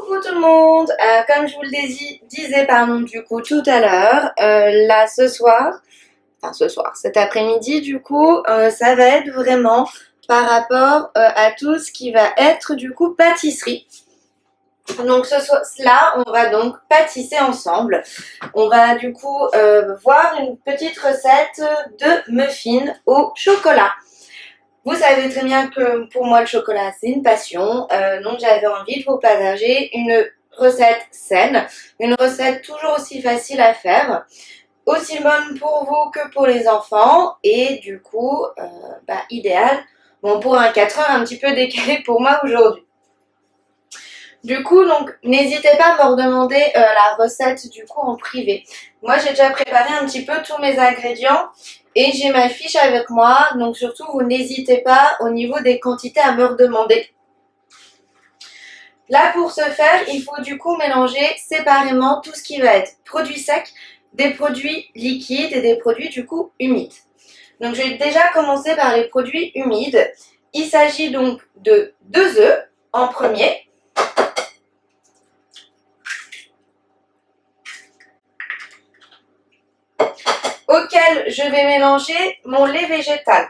Coucou tout le monde, comme je vous le disais du coup tout à l'heure, là cet après-midi du coup, ça va être vraiment par rapport à tout ce qui va être du coup pâtisserie. Donc là, on va donc pâtisser ensemble. On va du coup voir une petite recette de muffins au chocolat. Vous savez très bien que pour moi le chocolat c'est une passion, donc j'avais envie de vous partager une recette saine, une recette toujours aussi facile à faire, aussi bonne pour vous que pour les enfants et du coup idéal pour un 4 heures un petit peu décalé pour moi aujourd'hui. Du coup, donc, n'hésitez pas à me redemander la recette du coup en privé. Moi, j'ai déjà préparé un petit peu tous mes ingrédients et j'ai ma fiche avec moi. Donc, surtout, vous n'hésitez pas au niveau des quantités à me redemander. Là, pour ce faire, il faut du coup mélanger séparément tout ce qui va être produits secs, des produits liquides et des produits du coup humides. Donc, je vais déjà commencer par les produits humides. Il s'agit donc de 2 œufs en premier. Auquel je vais mélanger mon lait végétal.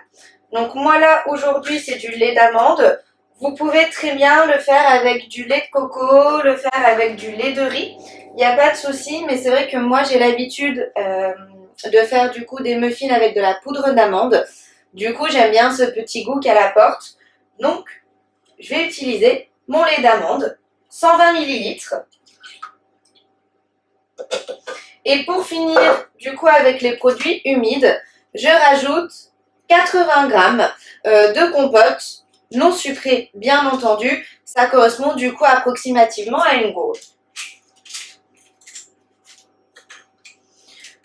Donc moi là aujourd'hui c'est du lait d'amande. Vous pouvez très bien le faire avec du lait de coco, le faire avec du lait de riz. Il n'y a pas de souci, mais c'est vrai que moi j'ai l'habitude de faire du coup des muffins avec de la poudre d'amande. Du coup j'aime bien ce petit goût qu'elle apporte. Donc je vais utiliser mon lait d'amande, 120 ml. Et pour finir, du coup, avec les produits humides, je rajoute 80 g de compote non sucrée, bien entendu. Ça correspond du coup approximativement à une gourde.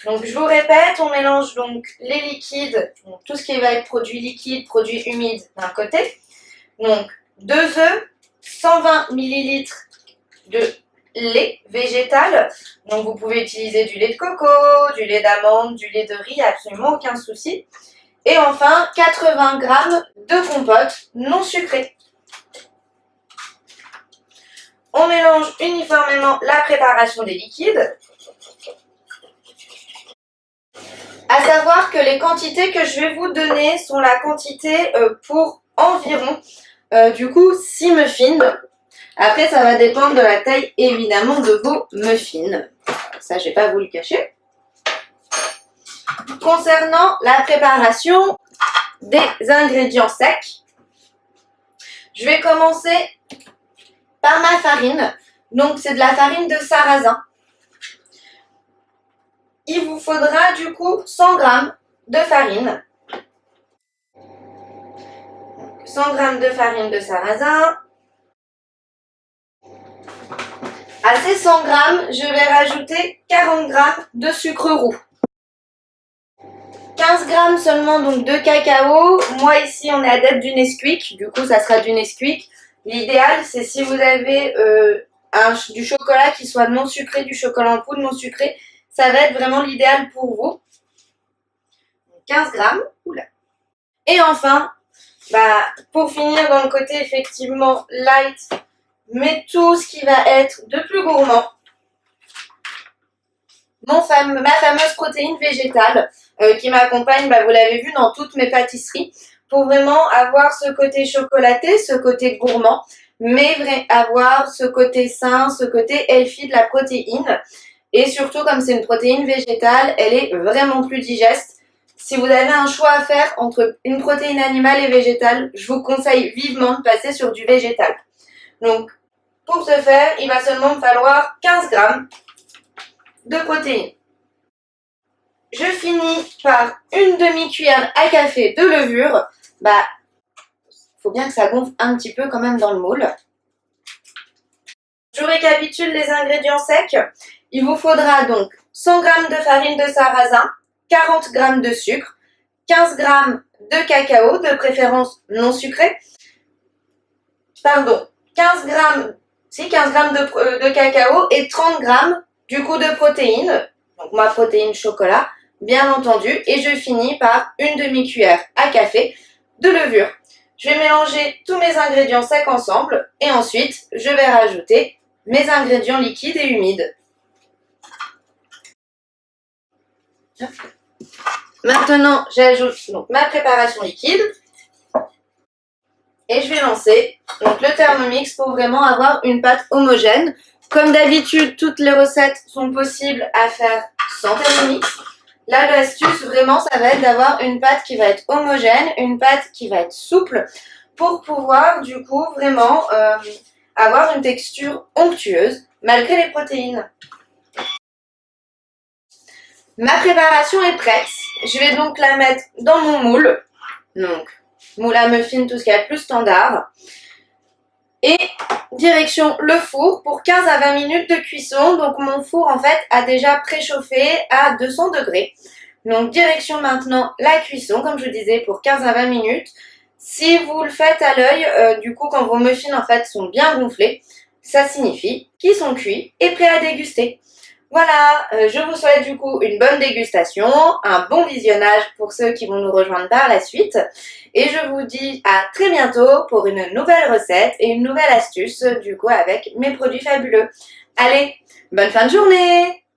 Donc, je vous répète, on mélange donc les liquides, donc tout ce qui va être produits liquides, produits humides d'un côté. Donc, 2 œufs, 120 ml de lait végétal. Donc vous pouvez utiliser du lait de coco, du lait d'amande, du lait de riz, absolument aucun souci. Et enfin 80 g de compote non sucrée. On mélange uniformément la préparation des liquides. À savoir que les quantités que je vais vous donner sont la quantité pour environ du coup 6 muffins. Après, ça va dépendre de la taille, évidemment, de vos muffins. Ça, je n'ai pas voulu le cacher. Concernant la préparation des ingrédients secs, je vais commencer par ma farine. Donc, c'est de la farine de sarrasin. Il vous faudra, du coup, 100 g de farine. 100 g de farine de sarrasin. À ces 100 g, je vais rajouter 40 g de sucre roux. 15 g seulement donc de cacao. Moi ici on est adepte du Nesquik, du coup ça sera du Nesquik. L'idéal c'est si vous avez du chocolat qui soit non sucré, du chocolat en poudre non sucré, ça va être vraiment l'idéal pour vous. 15 g. Oula. Et enfin, pour finir dans le côté effectivement light, mais tout ce qui va être de plus gourmand, ma fameuse protéine végétale qui m'accompagne, vous l'avez vu dans toutes mes pâtisseries, pour vraiment avoir ce côté chocolaté, ce côté gourmand, mais avoir ce côté sain, ce côté healthy de la protéine. Et surtout, comme c'est une protéine végétale, elle est vraiment plus digeste. Si vous avez un choix à faire entre une protéine animale et végétale, je vous conseille vivement de passer sur du végétal. Donc, pour ce faire, il va seulement me falloir 15 g de protéines. Je finis par une demi-cuillère à café de levure. Faut bien que ça gonfle un petit peu quand même dans le moule. Je récapitule les ingrédients secs. Il vous faudra donc 100 g de farine de sarrasin, 40 g de sucre, 15 g de cacao, de préférence non sucré. Pardon, 15 g de cacao et 30 g du coup de protéines. Donc ma protéine chocolat, bien entendu. Et je finis par une demi-cuillère à café de levure. Je vais mélanger tous mes ingrédients secs ensemble et ensuite je vais rajouter mes ingrédients liquides et humides. Maintenant, j'ajoute donc ma préparation liquide et je vais lancer donc le Thermomix pour vraiment avoir une pâte homogène. Comme d'habitude, toutes les recettes sont possibles à faire sans Thermomix. Là, l'astuce vraiment, ça va être d'avoir une pâte qui va être homogène, une pâte qui va être souple pour pouvoir du coup vraiment avoir une texture onctueuse malgré les protéines. Ma préparation est prête. Je vais donc la mettre dans mon moule. Donc, moule à muffin, tout ce qu'il y a de plus standard. Et direction le four pour 15 à 20 minutes de cuisson. Donc, mon four, en fait, a déjà préchauffé à 200 degrés. Donc, direction maintenant la cuisson, comme je vous disais, pour 15 à 20 minutes. Si vous le faites à l'œil, du coup, quand vos muffins, en fait, sont bien gonflés, ça signifie qu'ils sont cuits et prêts à déguster. Voilà, je vous souhaite du coup une bonne dégustation, un bon visionnage pour ceux qui vont nous rejoindre par la suite. Et je vous dis à très bientôt pour une nouvelle recette et une nouvelle astuce du coup avec mes produits fabuleux. Allez, bonne fin de journée!